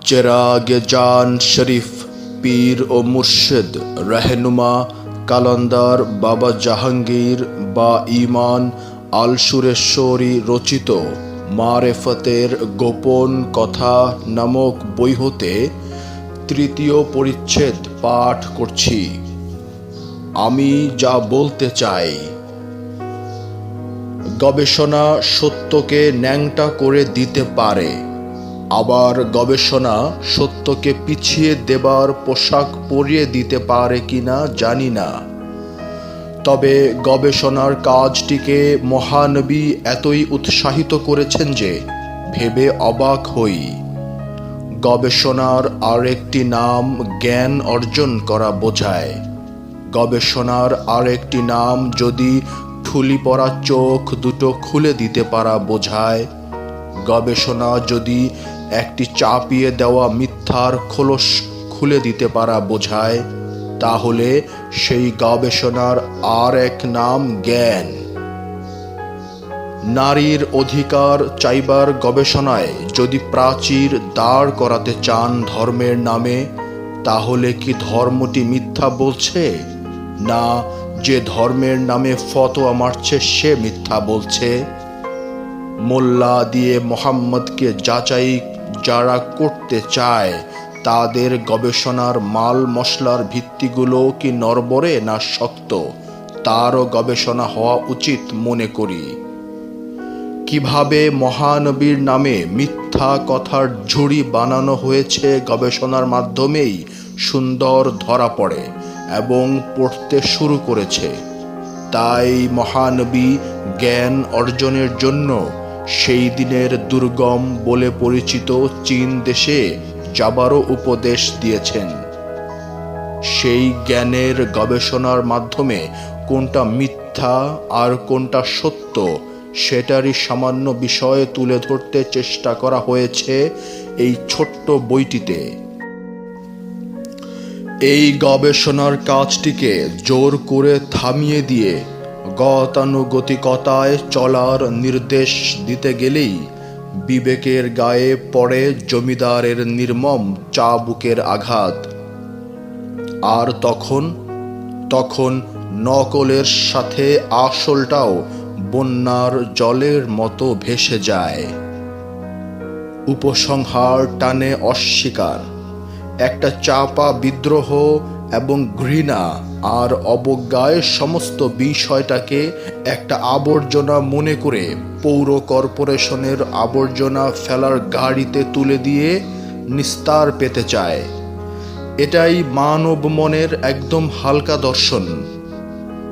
চেরাগে জান শরীফ পীর ও মুর্শিদ রহনুমা কালান্দার বাবা জাহাঙ্গীর বা ইমান আল সুরেশ্বরী রচিত মারেফতের গোপন কথা নামক বই হতে তৃতীয় পরিচ্ছেদ পাঠ করছি। আমি যা বলতে চাই। গবেষণা সত্যকে ন্যাংটা করে দিতে পারে, আবার গবেষণা সত্যকে পিছিয়ে দেবার পোশাক পরিয়ে দিতে পারে কিনা জানি না। তবে গবেষণার কাজটিকে মহানবী এতই উৎসাহিত করেছেন যে ভেবে অবাক হই। গবেষণার আরেকটি নাম জ্ঞান অর্জন করা বোঝায়। গবেষণার আরেকটি নাম যদি ঠুলি পড়া চোখ দুটো খুলে দিতে পারা বোঝায়। গবেষণা যদি একটি চাপিয়ে দেওয়া মিথ্যার খোলস খুলে দিতে পারা বোঝায়, তাহলে সেই গবেষণার আর এক নাম জ্ঞান। নারীর অধিকার চাইবার গবেষণায় যদি প্রাচীর দাঁড় করাতে চান ধর্মের নামে, তাহলে কি ধর্মটি মিথ্যা বলছে? না, যে ধর্মের নামে ফতোয়া মারছে সে মিথ্যা বলছে? মোল্লা দিয়ে মোহাম্মদকে যাচাই যারা করতে চায়, তাদের গবেষণার মাল মশলার ভিত্তিগুলো কি নড়বড়ে না শক্ত, তারও গবেষণা হওয়া উচিত মনে করি। কিভাবে মহানবীর নামে মিথ্যা কথার ঝুড়ি বানানো হয়েছে গবেষণার মাধ্যমেই সুন্দর ধরা পড়ে এবং পড়তে শুরু করেছে। তাই মহানবী জ্ঞান অর্জনের জন্য সেই দিনের দুর্গম বলে পরিচিত চীন দেশে যাবারও উপদেশ দিয়েছেন। সেই জ্ঞানের গবেষণার মাধ্যমে কোনটা মিথ্যা আর কোনটা সত্য সেটারই সামান্য বিষয় তুলে ধরতে চেষ্টা করা হয়েছে এই ছোট্ট বইটিতে। এই গবেষণার কাজটিকে জোর করে থামিয়ে দিয়ে গতানুগতিকতায় চলার নির্দেশ দিতে গেলেই বিবেকের গায়ে পড়ে জমিদারের নির্মম চাবুকের আঘাত। আর তখন নকলের সাথে আসলটাও বন্যার জলের মতো ভেসে যায়। উপসংহার টানে অস্বীকার, একটা চাপা বিদ্রোহ এবং ঘৃণা আর অবজ্ঞায় সমস্ত বিষয়টাকে একটা আবর্জনা মনে করে পৌর কর্পোরেশনের আবর্জনা ফেলার গাড়িতে তুলে দিয়ে নিস্তার পেতে চায়। এটাই মানব মনের একদম হালকা দর্শন।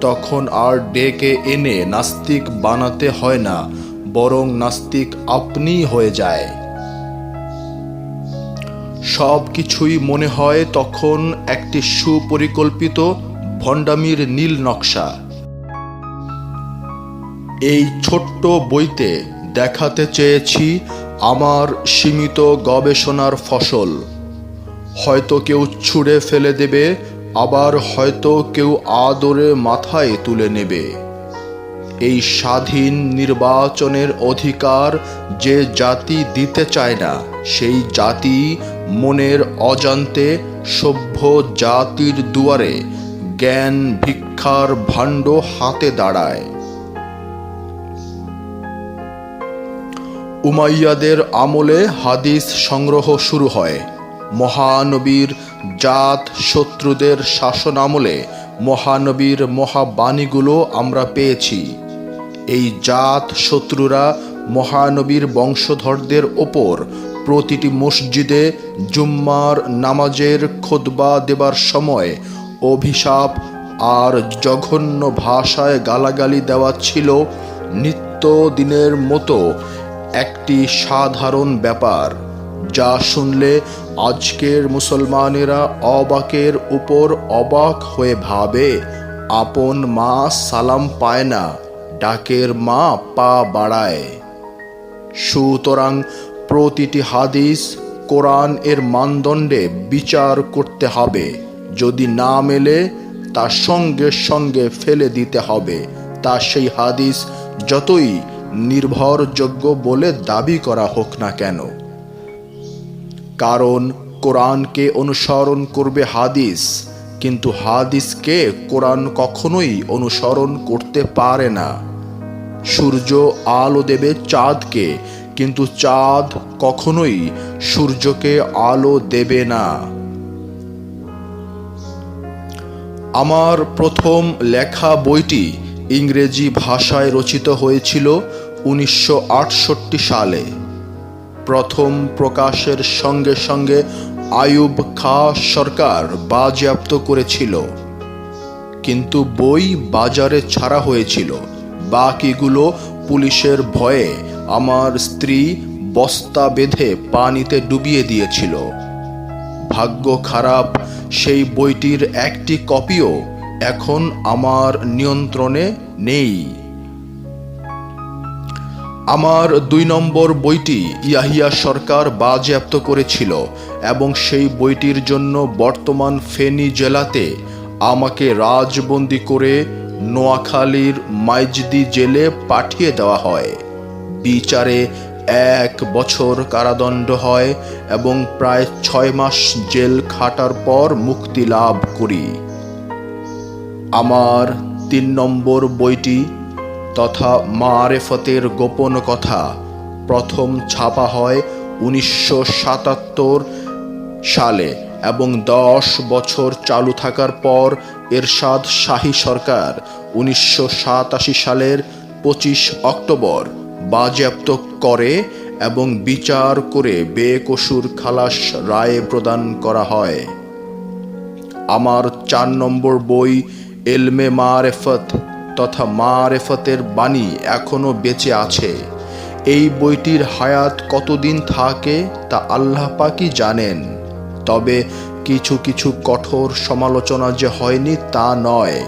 তখন আর ডেকে এনে নাস্তিক বানাতে হয় না, বরং নাস্তিক আপনিই হয়ে যায়। সব কিছুই মনে হয় তখন একটি সুপরিকল্পিত ভণ্ডামির নীল নকশা। এই ছোট্ট বইতে দেখাতে চেয়েছি আমার সীমিত গবেষণার ফসল। হয়তো কেউ ছুঁড়ে ফেলে দেবে, আবার হয়তো কেউ আদরে মাথায় তুলে নেবে। এই স্বাধীন নির্বাচনের অধিকার যে জাতি দিতে চায় না, সেই জাতি মনের অজান্তে সভ্য জাতির দুয়ারে জ্ঞান ভিক্ষার ভাণ্ড হাতে দাঁড়ায়। উমাইয়াদের আমলে হাদিস সংগ্রহ শুরু হয়। মহানবীর জাত শত্রুদের শাসন আমলে মহানবীর মহাবাণীগুলো আমরা পেয়েছি। এই জাত শত্রুরা মহানবীর বংশধরদের ওপর প্রতিটি মসজিদে জুম্মার নামাজের খুতবা দেবার সময় অভিশাপ আর জঘন্য ভাষায় গালাগালি দেওয়া ছিল নিত্যদিনের মতো একটি সাধারণ ব্যাপার, যা শুনলে আজকের মুসলমানেরা অবাকের উপর অবাক হয়ে ভাবে, আপন মা সালাম পায় না, ডাকের মা পা বাড়ায়। সুতরাং প্রতিটি হাদিস কোরআন এর মানদণ্ডে বিচার করতে হবে। যদি না মেলে তা সঙ্গে সঙ্গে ফেলে দিতে হবে, তা সেই হাদিস যতই নির্ভরযোগ্য বলে দাবি করা হোক না কেন। কারণ কোরআনকে অনুসরণ করবে হাদিস, কিন্তু হাদিসকে কোরআন কখনোই অনুসরণ করতে পারে না। সূর্য আলো দেবে চাঁদকে, কিন্তু চাঁদ কখনোই সূর্যকে আলো দেবে না। আমার প্রথম লেখা বইটি ইংরেজি ভাষায় রচিত হয়েছিল 1968 সালে। প্রথম প্রকাশের সঙ্গে সঙ্গে আইয়ুব খাঁ সরকার বাজেয়াপ্ত করেছিল, কিন্তু বই বাজারে ছাড়া হয়েছিল। বাকিগুলো পুলিশের ভয়ে আমার স্ত্রী বস্তা বেঁধে পানিতে ডুবিয়ে দিয়েছিল। ভাগ্য খারাপ, সেই বইটির একটি কপিও এখন আমার নিয়ন্ত্রণে নেই। আমার 2 নম্বর বইটি ইয়াহিয়া সরকার বাজেয়াপ্ত করেছিল এবং সেই বইটির জন্য বর্তমান ফেনী জেলাতে আমাকে রাজবন্দি করে নোয়াখালীর মাইজদি জেলে পাঠিয়ে দেওয়া হয়। বিচারে 1 বছর কারাদণ্ড হয় এবং প্রায় 6 মাস জেল খাটার পর মুক্তি লাভ করি। আমার 3 নম্বর বইটি তথা মারেফতের গোপন কথা প্রথম ছাপা হয় 1977 সালে এবং 10 বছর চালু থাকার পর এরশাদ শাহী সরকার 1987 সালের 25 অক্টোবর বাজেয়াপ্ত করে এবং বিচার করে বেকসুর খালাস রায় প্রদান করা হয়। আমার 4 নম্বর বই এলমে মারেফত তথা মারেফতের বাণী এখনো বেঁচে আছে। এই বইটির হায়াত কতদিন থাকে তা আল্লাহ পাকই জানেন, তবে কিছু কিছু কঠোর সমালোচনা যে হয়নি তা নয়।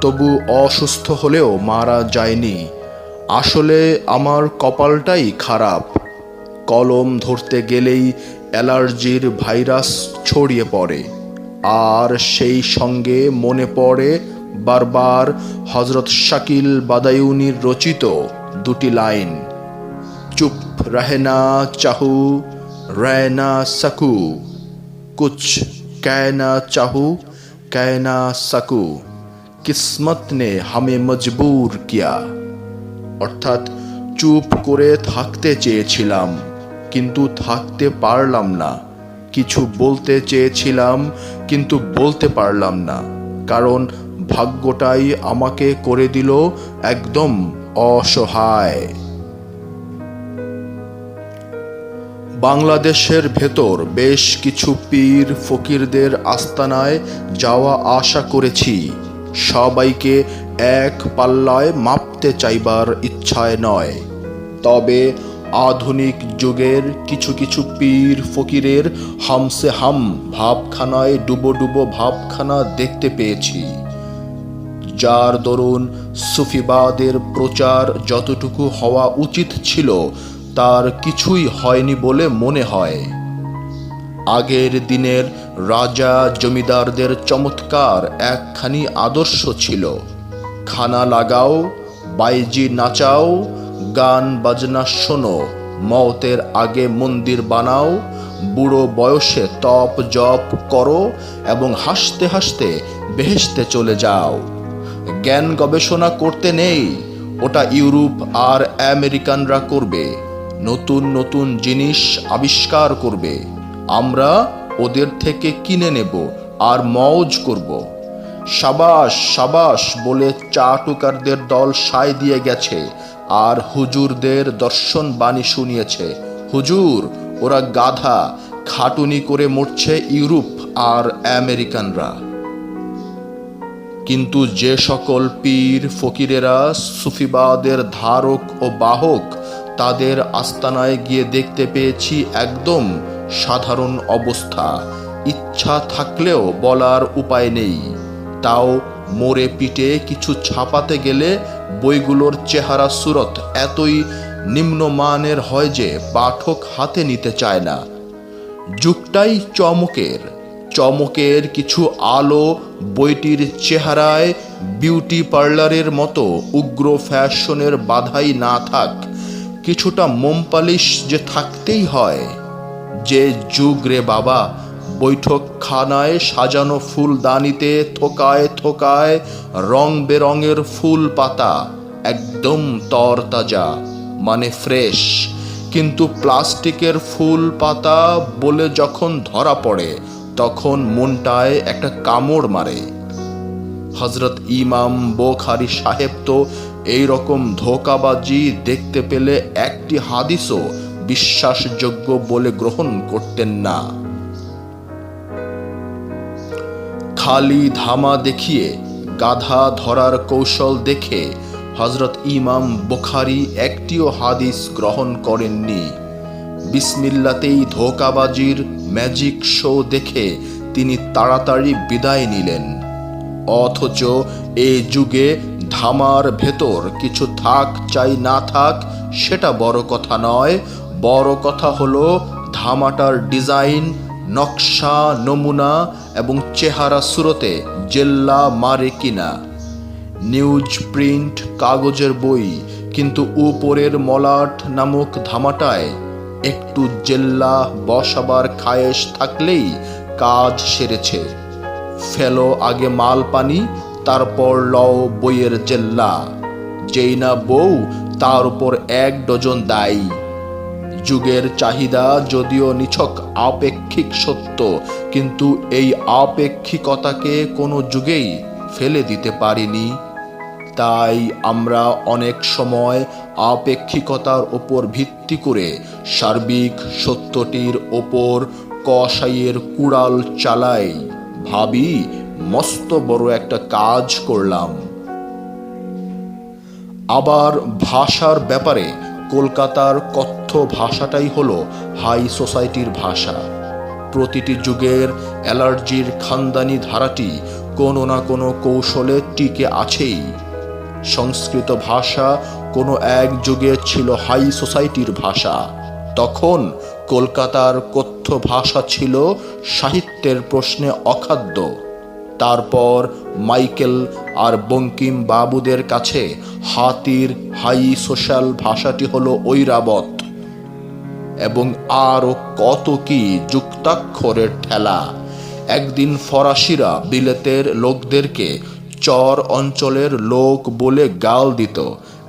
তবু অসুস্থ হলেও মারা যায়নি। আসলে আমার কপালটাই খারাপ। কলম ধরতে গেলেই অ্যালার্জির ভাইরাস ছড়িয়ে পড়ে, আর সেই সঙ্গে মনে পড়ে বারবার হযরত শাকিল বাদায়ুনির রচিত 2টি লাইন, চুপ রহনা চাহু রহনা सकू, कुछ कहना चाहूं कहना सकू, কিসমত ने हमें मजबूर किया। অর্থাৎ চুপ করে থাকতে চেয়েছিলাম কিন্তু থাকতে পারলাম না, কিছু বলতে চেয়েছিলাম কিন্তু বলতে পারলাম না, কারণ ভাগ্যটাই আমাকে করে দিল একদম অসহায়। বাংলাদেশের ভেতর বেশ কিছু পীর ফকিরদের আস্তানায় যাওয়া আসা করেছি। সবাইকে এক পাল্লায় মাপতে চাইবার ইচ্ছায় নয়, তবে আধুনিক যুগের কিছু কিছু পীর ফকিরের হামসে হাম ভাবখানায় ডুবো ডুবো ভাবখানা দেখতে পেয়েছি, যার দরুন সুফিবাদের প্রচার যতটুকু হওয়া উচিত ছিল তার কিছুই হয়নি বলে মনে হয়। আগের দিনের রাজা জমিদারদের চমৎকার একখানি আদর্শ ছিল, খানা লাগাও, বাইজি নাচাও, গান বাজনা শোনো, মওতের আগে মন্দির বানাও, বুড়ো বয়সে তপ জপ করো এবং হাসতে হাসতে বেহেশতে চলে যাও। জ্ঞান গবেষণা করতে নেই, ওটা ইউরোপ আর আমেরিকানরা করবে। নতুন নতুন জিনিস আবিষ্কার করবে, আমরা ওদের থেকে কিনে নেব আর মौज করব। সাবাস সাবাস বলে চাটুকারদের দল সায় দিয়ে গেছে আর হুজুরদের দর্শন বাণী শুনিয়েছে। হুজুর, ওরা গাধা, খাটুনি করে মরছে ইউরোপ আর আমেরিকানরা। কিন্তু যে সকল পীর ফকিরেরা সুফিবাদের ধারক ও বাহক, তাদের আস্তানায় গিয়ে দেখতে পেয়েছি একদম সাধারণ অবস্থা। ইচ্ছা থাকলেও বলার উপায় নেই। তাও মোড়ে পিটে কিছু ছাপাতে গেলে বইগুলোর চেহারা সুরত এতই নিম্নমানের হয় যে পাঠক হাতে নিতে চায় না। যুগটাই চমকের, চমকের কিছু আলো বইটির চেহারায় বিউটি পার্লারের মতো উগ্র ফ্যাশনের বাধাই না থাক, কিছুটা মোম পালিশ যে থাকতেই হয়। যে যুগ রে বাবা, বৈঠকখানায় সাজানো ফুলদানিতে থোকায় থোকায় রং বেরঙের ফুল পাতা, একদম তরতাজা, মানে ফ্রেশ। কিন্তু প্লাস্টিকের ফুল পাতা বলে যখন ধরা পড়ে, তখন মনটায় একটা কামড় মারে। হজরত ইমাম বুখারী সাহেব তো এই রকম ধোঁকাবাজি দেখতে পেলে একটি হাদিসও বিশ্বাসযোগ্য বলে গ্রহণ করতেন না। খালি ধামা দেখিয়ে গাধা ধরার কৌশল দেখে হজরত ইমাম বুখারী একটিও হাদিস গ্রহণ করেননি। বিসমিল্লাতেই ধোঁকাবাজির ম্যাজিক শো দেখে তিনি তাড়াতাড়ি বিদায় নিলেন। অথচ এই যুগে ধামার ভেতর কিছু থাক চাই না থাক সেটা বড় কথা নয়, বড় কথা হলো ধামাটার ডিজাইন, নকশা, নমুনা এবং চেহারা সুরতে জেল্লা মারে কিনা। নিউজ প্রিন্ট কাগজের বই, কিন্তু উপরের মলাট নামক ধামাটায় একটু জেল্লা বসাবার খায়েশ থাকলেই কাজ সেরেছে। ফেলো আগে মাল পানি, তারপর লও বইয়ের জেল্লা। যেই না বউ, তার উপর 1 ডজন দায়ী। যুগের চাহিদা যদিও নিছক আপেক্ষিক সত্য, কিন্তু এই আপেক্ষিকতাকে কোনো যুগেই ফেলে দিতে পারিনি। তাই আমরা অনেক সময় আপেক্ষিকতার ওপর ভিত্তি করে সার্বিক সত্যটির ওপর কসাইয়ের কুড়াল চালাই, ভাবি মস্ত বড় একটা কাজ করলাম। আবার ভাষার ব্যাপারে কলকাতার কথ্য ভাষাটাই হলো হাই সোসাইটির ভাষা। প্রতিটি যুগের অ্যালার্জির খানদানি ধারাটি কোনো না কোনো কৌশলে টিকে আছেই। সংস্কৃত ভাষা কোনো এক যুগে ছিল হাই সোসাইটির ভাষা, তখন কলকাতার কথ্য ভাষা ছিল সাহিত্যের প্রশ্নে অখাদ্য। তারপর মাইকেল আর বঙ্কিম বাবুদের কাছে হাতির হাই সোশ্যাল ভাষাটি হলো ঐরাবত, এবং আরও কত কি যুক্তাক্ষরের ঠেলা। একদিন ফরাসিরা বিলেতের লোকদেরকে চর অঞ্চলের লোক বলে গাল দিত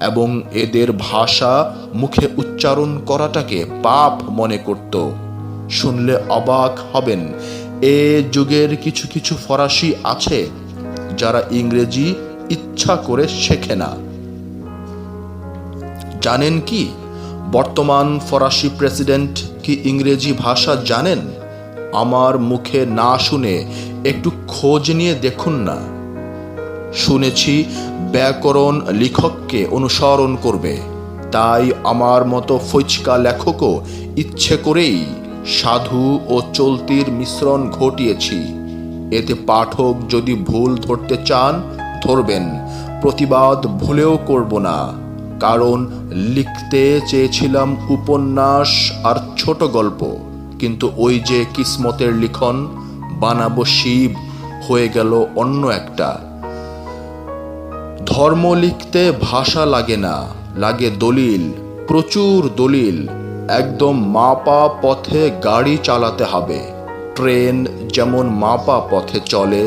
এবং এদের ভাষা মুখে উচ্চারণ করাটাকে পাপ মনে করত। শুনলে অবাক হবেন, এ যুগের কিছু কিছু ফরাসি আছে যারা ইংরেজি ইচ্ছা করে শেখে না। জানেন কি, বর্তমান ফরাসি প্রেসিডেন্ট কি ইংরেজি ভাষা জানেন? আমার মুখে না শুনে একটু খোঁজ নিয়ে দেখুন না। শুনেছি ব্যাকরণ লেখককে অনুসরণ করবে, তাই আমার মতো ফৈচকা লেখকও ইচ্ছে করেই সাধু ও চলতির মিশ্রণ ঘটিয়েছি। এতে পাঠক যদি ভুল ধরতে চান ধরবেন, প্রতিবাদ ভুলেও করব না, কারণ লিখতে চেয়েছিলাম উপন্যাস আর ছোট গল্প, কিন্তু ওই যে কিসমতের লিখন, বানাবো শিব, হয়ে গেল অন্য একটা। ধর্ম লিখতে ভাষা লাগে না, লাগে দলিল, প্রচুর দলিল। একদম মাপা পথে গাড়ি চালাতে হবে। ট্রেন যেমন মাপা পথে চলে,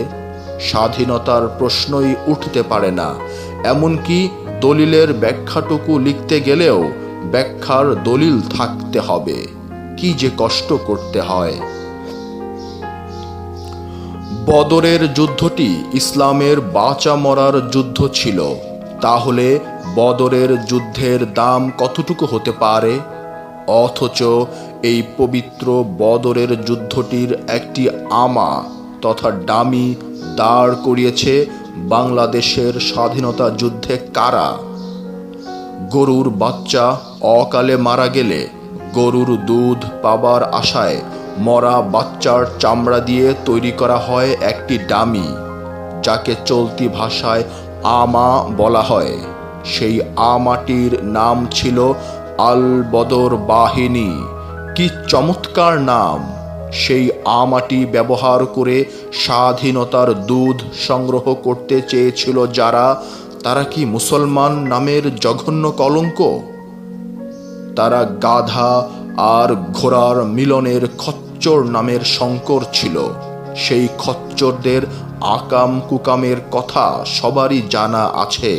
স্বাধীনতার প্রশ্নই উঠতে পারে না। এমনকি দলিলের ব্যাখ্যাটুকু লিখতে গেলেও ব্যাখ্যার দলিল থাকতে হবে। কি যে কষ্ট করতে হয়। বদরের যুদ্ধটি ইসলামের বাঁচা মরার যুদ্ধ ছিল। তাহলে বদরের যুদ্ধের দাম কতটুকু হতে পারে? অথচ এই পবিত্র বদরের যুদ্ধটির একটি আমা তথা ডামি দাঁড় করিয়েছে বাংলাদেশের স্বাধীনতা যুদ্ধে কারা? গরুর বাচ্চা অকালে মারা গেলে গরুর দুধ পাবার আশায় মরা বাচ্চার চামড়া দিয়ে তৈরি করা হয় একটি ডামি, যাকে চলতি ভাষায় আমা বলা হয়। সেই আমাটির নাম ছিল আল বদর বাহিনী। কি চমৎকার নাম! সেই আমাটি ব্যবহার করে স্বাধীনতার দুধ সংগ্রহ করতে চেয়েছিল যারা, তারা কি মুসলমান নামের জঘন্য কলঙ্ক? তারা গাধা আর ঘোড়ার মিলনের খচ্চর নামের শঙ্কর ছিল। সেই খচ্চরদের আকাম কুকামের কথা সবারই জানা আছে।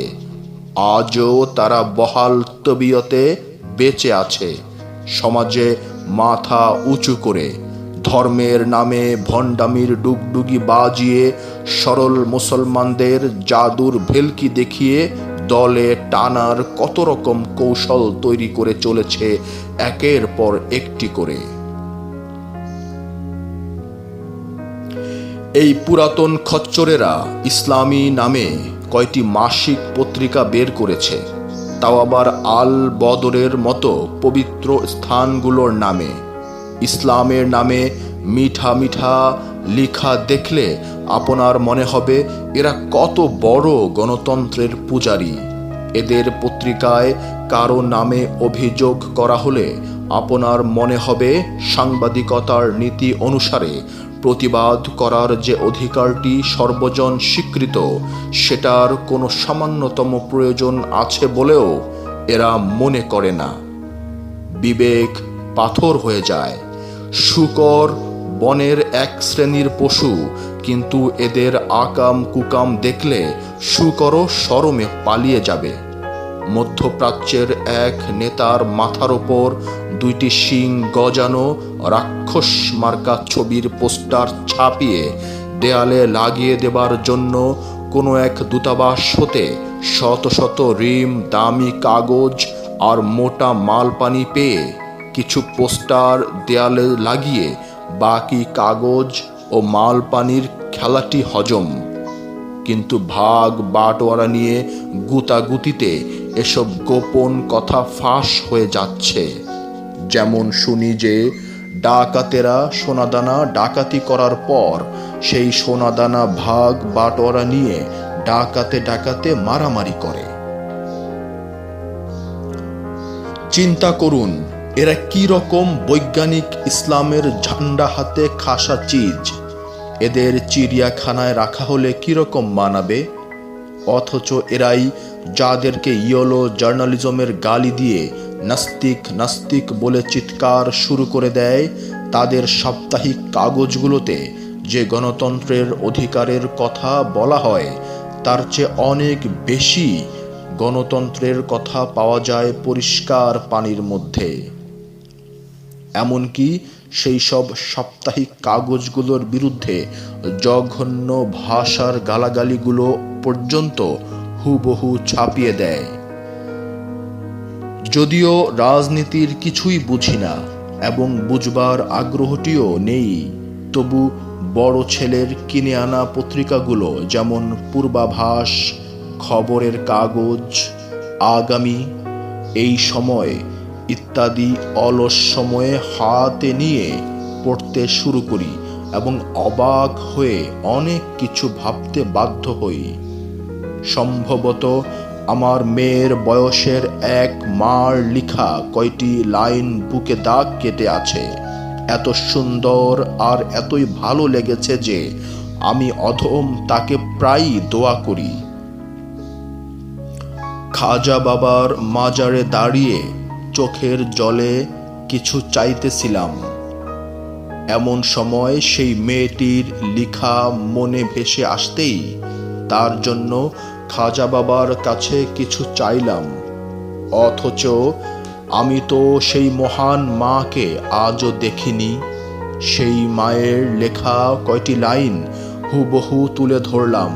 আজও তারা বহাল তবিয়তে বেঁচে আছে, সমাজে মাথা উঁচু করে, ধর্মের নামে ভণ্ডামির ডুগডুগি বাজিয়ে সরল মুসলমানদের জাদুর ভেলকি দেখিয়ে দলে টানার কত রকম কৌশল তৈরি করে চলেছে একের পর একটি করে। এই পুরাতন খচ্চরেরা ইসলামী নামে কয়টি মাসিক পত্রিকা বের করেছে, তাও আবার আল বদরের মতো পবিত্র স্থানগুলোর নামে। ইসলামের নামে মিঠা মিঠা লেখা দেখলে আপনার মনে হবে এরা কত বড় গণতন্ত্রের পূজারী। এদের পত্রিকায় কারো নামে অভিযোগ করা হলে আপনার মনে হবে সাংবাদিকতার নীতি অনুসারে প্রতিবাদ করার যে অধিকারটি সর্বজন স্বীকৃত, সেটার কোনো সামান্যতম প্রয়োজন আছে বলেও এরা মনে করে না। বিবেক পাথর হয়ে যায়। শূকর বনের এক শ্রেণীর পশু, কিন্তু এদের আকাম কুকাম দেখলে শূকরও শরমে পালিয়ে যাবে। মধ্যপ্রাচ্যের এক নেতার মাথার ওপর দুইটি শিং গজানো রাক্ষস মার্কা ছবির পোস্টার ছাপিয়ে দেয়ালে লাগিয়ে দেবার জন্য কোনো এক দূতাবাস হতে শত শত রিম, দামি কাগজ আর মোটা মালপানি পেয়ে কিছু পোস্টার দেয়ালে লাগিয়ে বাকি কাগজ ও মালপানির খেলাটি হজম। কিন্তু ভাগ বাটোয়ারা নিয়ে গুতাগুতিতে এসব গোপন কথা ফাঁস হয়ে যাচ্ছে। যেমন শুনি যে ডাকাতেরা সোনাদানা ডাকাতি করার পর সেই সোনাদানা ভাগ বাটোয়ারা নিয়ে ডাকাতে ডাকাতে মারামারি করে। চিন্তা করুন, এরা কি রকম বৈজ্ঞানিক ইসলামের ঝান্ডা হাতে খাসা চিজ। এদের চিড়িয়াখানায় রাখা হলে কিরকম মানাবে? অথচ এরাই যাদেরকে ইয়েলো জার্নালিজমের গালি দিয়ে নাস্তিক নাস্তিক বলে চিৎকার শুরু করে দেয়, তাদের সাপ্তাহিক কাগজগুলোতে যে গণতন্ত্রের অধিকারের কথা বলা হয়, তার চেয়ে অনেক বেশি গণতন্ত্রের কথা পাওয়া যায় পরিষ্কার পানির মধ্যে। এমনকি সেই সব সাপ্তাহিক কাগজগুলোর বিরুদ্ধে জঘন্য ভাষার গালাগালিগুলো পর্যন্ত হুবহু ছাপিয়ে দেয়। যদিও রাজনীতির কিছুই বুঝি না এবং বুঝবার আগ্রহটিও নেই, তবু বড় ছেলের কিনে আনা পত্রিকাগুলো যেমন পূর্বাভাস, খবরের কাগজ, আগামী, এই সময় ইত্যাদি অলস সময়ে হাতে নিয়ে পড়তে শুরু করি এবং অবাক হয়ে অনেক কিছু ভাবতে বাধ্য হই। সম্ভবত আমার মেয়ের বয়সের এক মার লিখা কয়টি লাইন বুকে দাগ কেটে আছে। এত সুন্দর আর এতই ভালো লেগেছে যে আমি অধম তাকে প্রায়ই দোয়া করি। খাজা বাবার মাজারে দাঁড়িয়ে চোখের জলে কিছু চাইতেছিলাম। এমন সময় সেই মেয়েটির লিখা মনে ভেসে আসতেই তার জন্য খাজা বাবার কাছে কিছু চাইলাম। অথচ আমি তো সেই মহান মাকে আজও দেখিনি। সেই মায়ের লেখা কয়টি লাইন হুবহু তুলে ধরলাম।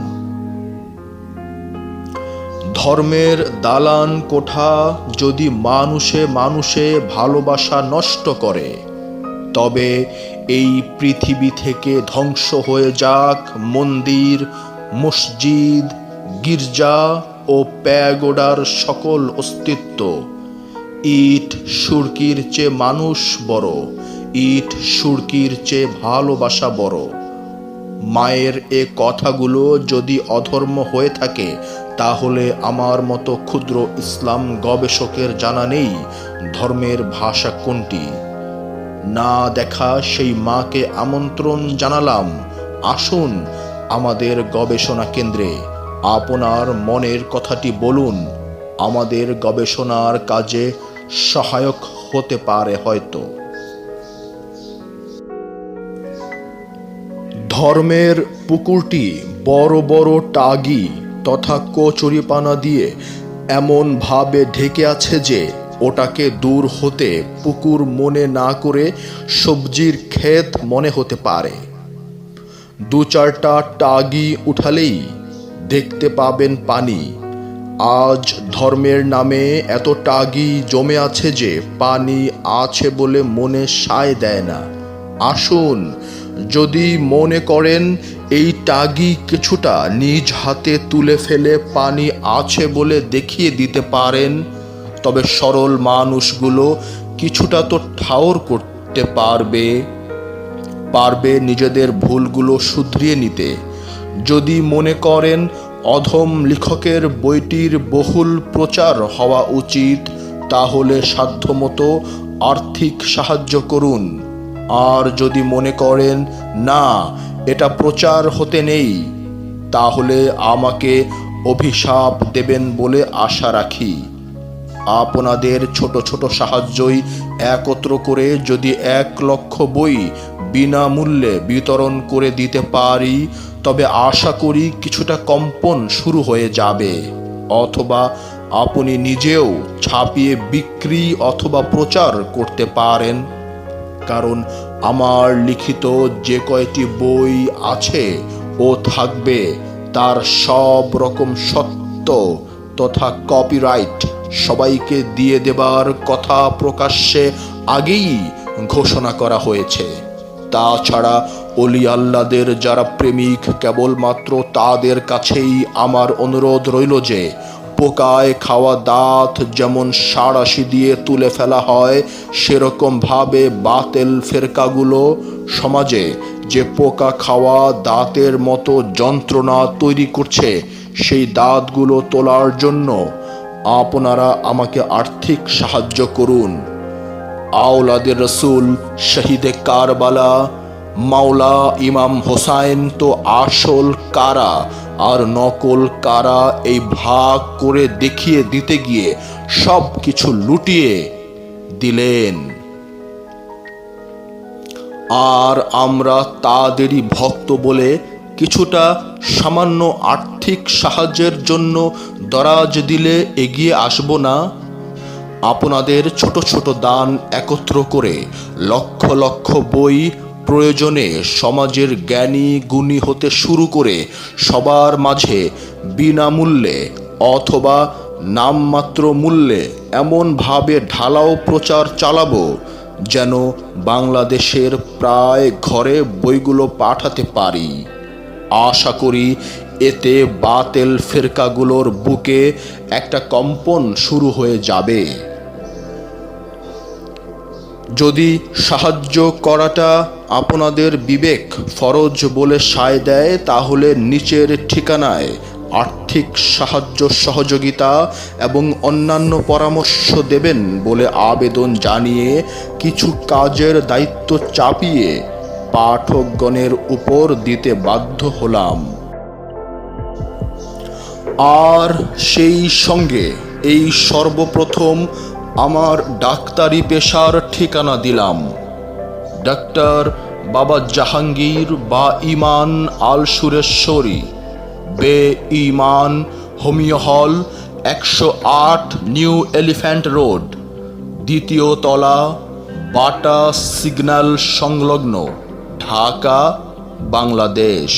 ধর্মের দালান কোঠা যদি মানুষে মানুষে ভালোবাসা নষ্ট করে, তবে এই পৃথিবী থেকে ধ্বংস হয়ে যাক মন্দির, মসজিদ, গির্জা ও প্যাগোডার সকল অস্তিত্ব। ইট সুরকির চেয়ে মানুষ বড়, ইট সুরকির চেয়ে ভালোবাসা বড়। মায়ের এ কথাগুলো যদি অধর্ম হয়ে থাকে, তাহলে আমার মতো ক্ষুদ্র ইসলাম গবেষকের জানা নেই ধর্মের ভাষা কোনটি। না দেখা সেই মাকে আমন্ত্রণ জানালাম, আসুন আমাদের গবেষণা কেন্দ্রে, আপনার মনের কথাটি বলুন, আমাদের গবেষণার কাজে সহায়ক হতে পারে হয়তো। ধর্মের পুকুরটি বড় বড় টাগি তথা কচুরিপানা দিয়ে এমন ভাবে ঢেকে আছে যে ওটাকে দূর হতে পুকুর মনে না করে সবজির ক্ষেত মনে হতে পারে। দু চারটা টাগি উঠালেই দেখতে পাবেন পানি। আজ ধর্মের নামে এত টাগি জমে আছে যে পানি আছে বলে মনে সায় দেয় না। আসুন, যদি মনে করেন এই টাগি কিছুটা নিজ হাতে তুলে ফেলে পানি আছে বলে দেখিয়ে দিতে পারেন, তবে সরল মানুষগুলো কিছুটা তো ঠাউর করতে পারবে নিজেদের ভুলগুলো শুধরিয়ে নিতে। যদি মনে করেন অধম লেখকের বইটির বহুল প্রচার হওয়া উচিত, তাহলে সাধ্যমতো আর্থিক সাহায্য করুন। আর যদি মনে করেন না, এটা প্রচার হতে নেই, তাহলে আমাকে অভিশাপ দেবেন বলে আশা রাখি। আপনাদের ছোট ছোট সাহায্যই একত্র করে যদি 1 লক্ষ বই বিনামূল্যে বিতরণ করে দিতে পারি, তবে আশা করি কিছুটা কম্পন শুরু হয়ে যাবে। অথবা আপনি নিজেও ছাপিয়ে বিক্রি অথবা প্রচার করতে পারেন। কারণ আমার লিখিত যে কয়টি বই আছে ও থাকবে, তার সব রকম সত্য তথা কপিরাইট সবাইকে দিয়ে দেবার কথা প্রকাশ্যে আগেই ঘোষণা করা হয়েছে। তাছাড়া অলি আল্লাদের যারা প্রেমিক, কেবলমাত্র তাদের কাছেই আমার অনুরোধ রইল যে পোকায় খাওয়া দাঁত যেমন সাঁড়াশি দিয়ে তুলে ফেলা হয়, সেরকম ভাবে বাতেল ফেরকাগুলো সমাজে যে পোকা খাওয়া দাঁতের মতো যন্ত্রণা তৈরি করছে, সেই দাঁতগুলো তোলার জন্য আপনারা আমাকে আর্থিক সাহায্য করুন। আওলাদের রসুল, শহীদে কারবালা, মাওলা ইমাম হোসাইন তো আসল কারা আর নকল কারা এই ভাগ করে দেখিয়ে দিতে গিয়ে সব কিছু লুটিয়ে দিলেন। আর আমরা তাদেরই ভক্ত বলে কিছুটা সামান্য আর্থিক সাহায্যের জন্য দরাজ দিলে এগিয়ে আসব না? আপনাদের ছোট ছোট দান একত্র করে লক্ষ লক্ষ বই প্রয়োজনে সমাজের জ্ঞানী গুণী হতে শুরু করে সবার মাঝে বিনামূল্যে অথবা নামমাত্র মূল্যে এমনভাবে ঢালাও প্রচার চালাবো যেন বাংলাদেশের প্রায় ঘরে বইগুলো পাঠাতে পারি। আশা করি এতে বাতেল ফেরকাগুলোর বুকে একটা কম্পন শুরু হয়ে যাবে। যদি সাহায্য করাটা আপনাদের বিবেক ফরজ বলে সায় দেয়, তাহলে নিচের ঠিকানায় আর্থিক সাহায্য সহযোগিতা এবং অন্যান্য পরামর্শ দেবেন বলে আবেদন জানিয়ে কিছু কাজের দায়িত্ব চাপিয়ে পাঠকগণের উপর দিতে বাধ্য হলাম। আর সেই সঙ্গে এই সর্বপ্রথম আমার ডাক্তারি পেশার ঠিকানা দিলাম। ডাক্তার বাবা জাহাঙ্গীর বা ইমান আল সুরেশ্বরী, বে ইমান, হোমিও হল, 108 নিউ এলিফ্যান্ট রোড, 2য় তলা, বাটা সিগন্যাল সংলগ্ন, ঢাকা, বাংলাদেশ।